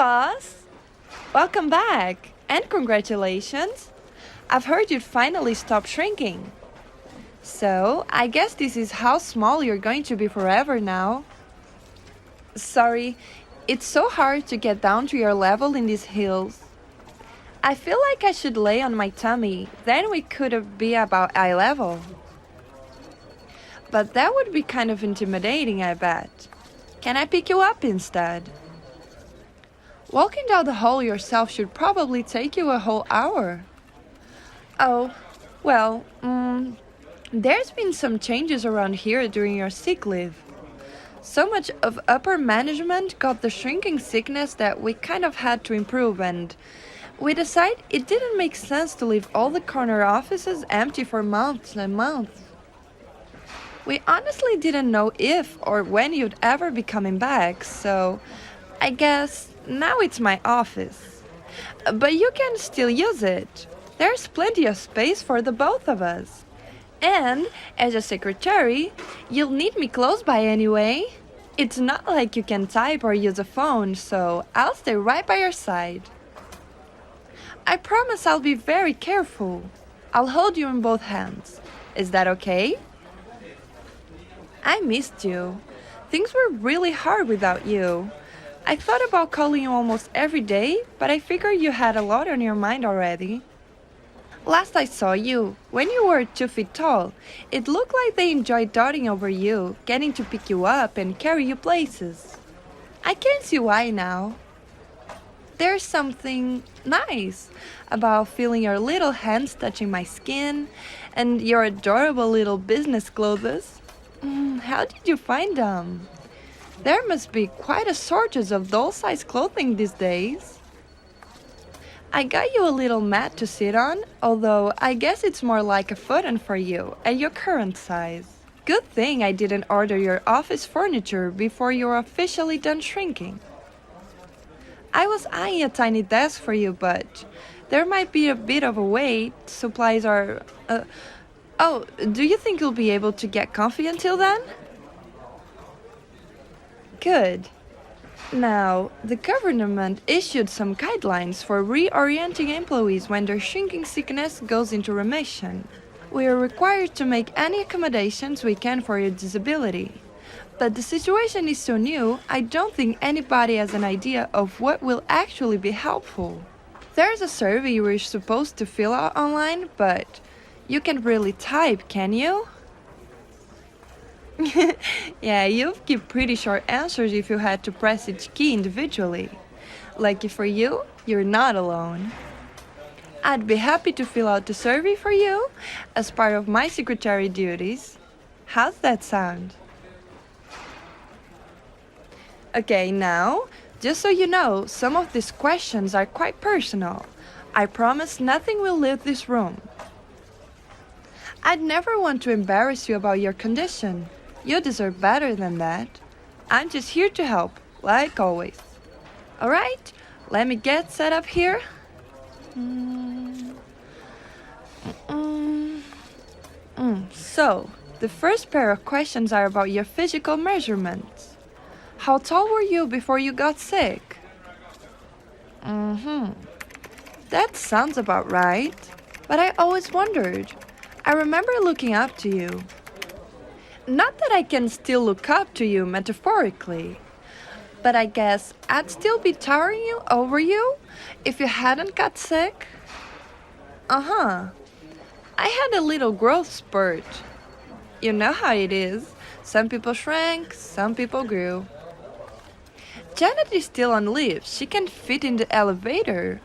boss! Welcome back, and congratulations! I've heard you'd finally stopped shrinking. So, I guess this is how small you're going to be forever now. Sorry, it's so hard to get down to your level in these hills. I feel like I should lay on my tummy, then we could be about eye level. But that would be kind of intimidating, I bet. Can I pick you up instead? Walking down the hall yourself should probably take you a whole hour. Oh, well, there's been some changes around here during your sick leave. So much of upper management got the shrinking sickness that we kind of had to improve, and we decided it didn't make sense to leave all the corner offices empty for months and months. We honestly didn't know if or when you'd ever be coming back, so I guess now it's my office. But you can still use it. There's plenty of space for the both of us. And as a secretary, you'll need me close by anyway. It's not like you can type or use a phone, so I'll stay right by your side. I promise I'll be very careful. I'll hold you in both hands. Is that okay? I missed you. Things were really hard without you. I thought about calling you almost every day, but I figured you had a lot on your mind already. Last I saw you, when you were 2 feet tall, it looked like they enjoyed doting over you, getting to pick you up and carry you places. I can see why now. There's something nice about feeling your little hands touching my skin and your adorable little business clothes. How did you find them? There must be quite a shortage of doll-sized clothing these days. I got you a little mat to sit on, although I guess it's more like a futon for you at your current size. Good thing I didn't order your office furniture before you're officially done shrinking. I was eyeing a tiny desk for you, but there might be a bit of a wait. Supplies are... Oh, do you think you'll be able to get comfy until then? Good. Now, the government issued some guidelines for reorienting employees when their shrinking sickness goes into remission. We are required to make any accommodations we can for your disability. But the situation is so new, I don't think anybody has an idea of what will actually be helpful. There's a survey we're supposed to fill out online, but you can't really type, can you? Yeah, you'd give pretty short answers if you had to press each key individually. Lucky for you, you're not alone. I'd be happy to fill out the survey for you as part of my secretary duties. How's that sound? Okay, now, just so you know, some of these questions are quite personal. I promise nothing will leave this room. I'd never want to embarrass you about your condition. You deserve better than that. I'm just here to help, like always. Alright, let me get set up here. So, the first pair of questions are about your physical measurements. How tall were you before you got sick? That sounds about right. But I always wondered. I remember looking up to you. Not that I can still look up to you metaphorically, but I guess I'd still be towering over you if you hadn't got sick. I had a little growth spurt. You know how it is. Some people shrank, some people grew. Janet is still on leave. She can't fit in the elevator.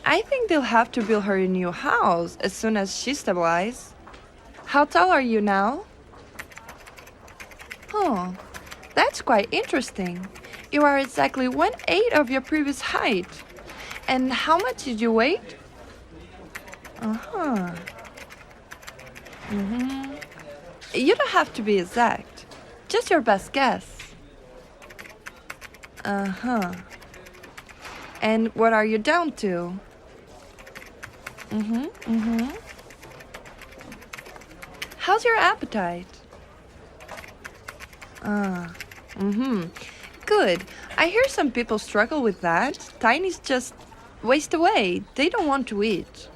I think they'll have to build her a new house as soon as she stabilizes. How tall are you now? Oh, that's quite interesting. You are exactly 1/8 of your previous height. And how much did you weigh? You don't have to be exact. Just your best guess. And what are you down to? How's your appetite? Good. I hear some people struggle with that. Tinies just waste away. They don't want to eat.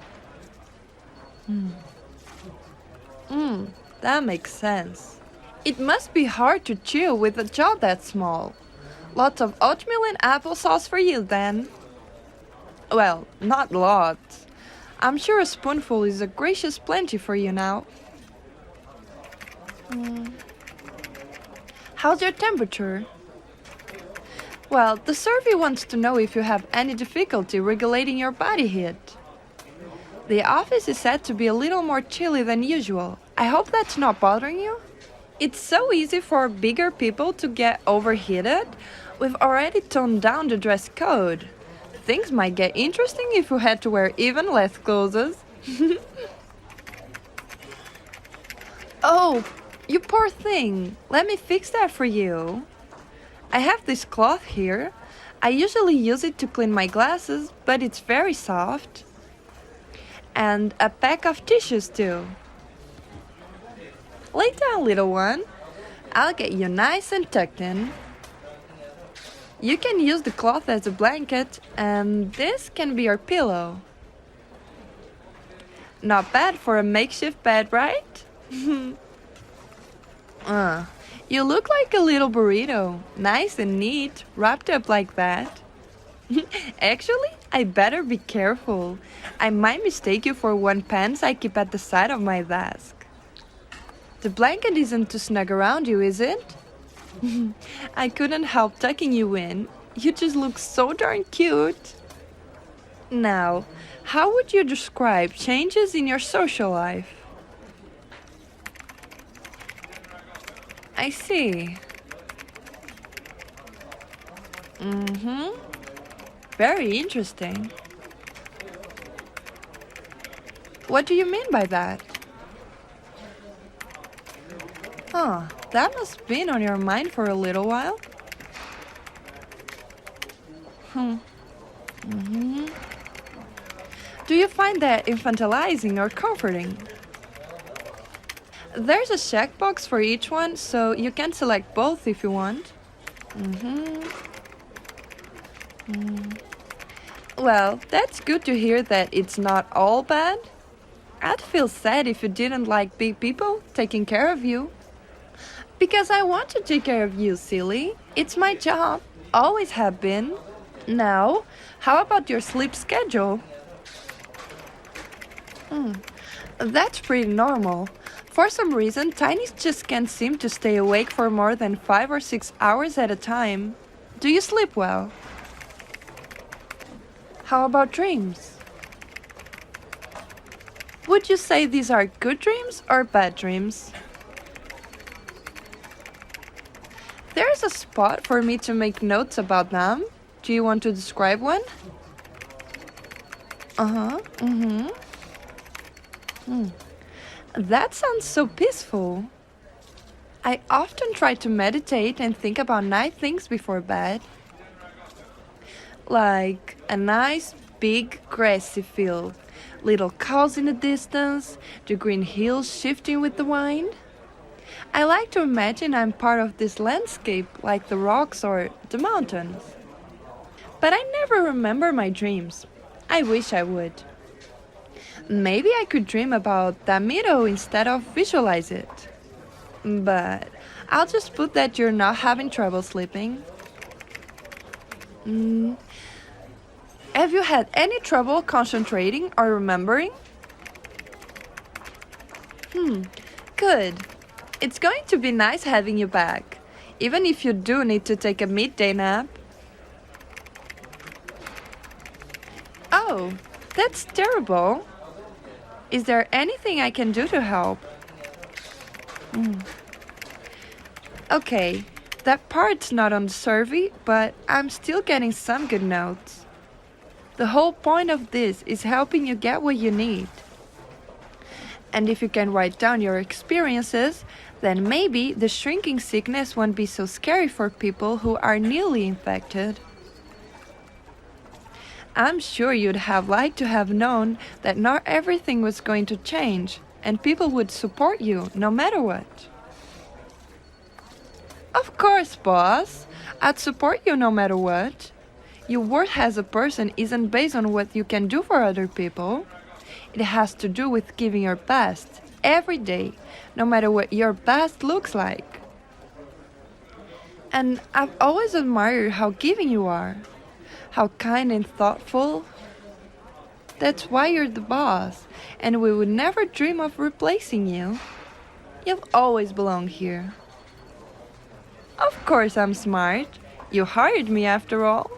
That makes sense. It must be hard to chew with a jaw that small. Lots of oatmeal and applesauce for you then. Well, not lots. I'm sure a spoonful is a gracious plenty for you now. How's your temperature? Well, the survey wants to know if you have any difficulty regulating your body heat. The office is said to be a little more chilly than usual. I hope that's not bothering you. It's so easy for bigger people to get overheated. We've already toned down the dress code. Things might get interesting if you had to wear even less clothes. Oh, you poor thing. Let me fix that for you. I have this cloth here. I usually use it to clean my glasses, but it's very soft. And a pack of tissues too. Lay down, little one. I'll get you nice and tucked in. You can use the cloth as a blanket, and this can be your pillow. Not bad for a makeshift bed, right? You look like a little burrito, nice and neat, wrapped up like that. Actually, I better be careful. I might mistake you for one pants I keep at the side of my desk. The blanket isn't to snug around you, is it? I couldn't help tucking you in. You just look so darn cute. Now, how would you describe changes in your social life? I see. Very interesting. What do you mean by that? That must have been on your mind for a little while. Do you find that infantilizing or comforting? There's a checkbox for each one, so you can select both if you want. Well, that's good to hear that it's not all bad. I'd feel sad if you didn't like big people taking care of you. Because I want to take care of you, silly. It's my job. Always have been. Now, how about your sleep schedule? That's pretty normal. For some reason, tinies just can't seem to stay awake for more than 5 or 6 hours at a time. Do you sleep well? How about dreams? Would you say these are good dreams or bad dreams? There's a spot for me to make notes about them. Do you want to describe one? That sounds so peaceful. I often try to meditate and think about nice things before bed. Like a nice big grassy field, little cows in the distance, the green hills shifting with the wind. I like to imagine I'm part of this landscape like the rocks or the mountains. But I never remember my dreams. I wish I would. Maybe I could dream about that meadow instead of visualize it. But I'll just put that you're not having trouble sleeping. Have you had any trouble concentrating or remembering? Good. It's going to be nice having you back, even if you do need to take a midday nap. Oh, that's terrible. Is there anything I can do to help? Okay, that part's not on the survey, but I'm still getting some good notes. The whole point of this is helping you get what you need. And if you can write down your experiences, then maybe the shrinking sickness won't be so scary for people who are newly infected. I'm sure you'd have liked to have known that not everything was going to change, and people would support you no matter what. Of course, boss. I'd support you no matter what. Your worth as a person isn't based on what you can do for other people. It has to do with giving your best every day, no matter what your best looks like. And I've always admired how giving you are, how kind and thoughtful. That's why you're the boss, and we would never dream of replacing you. You've always belonged here. Of course I'm smart. You hired me after all.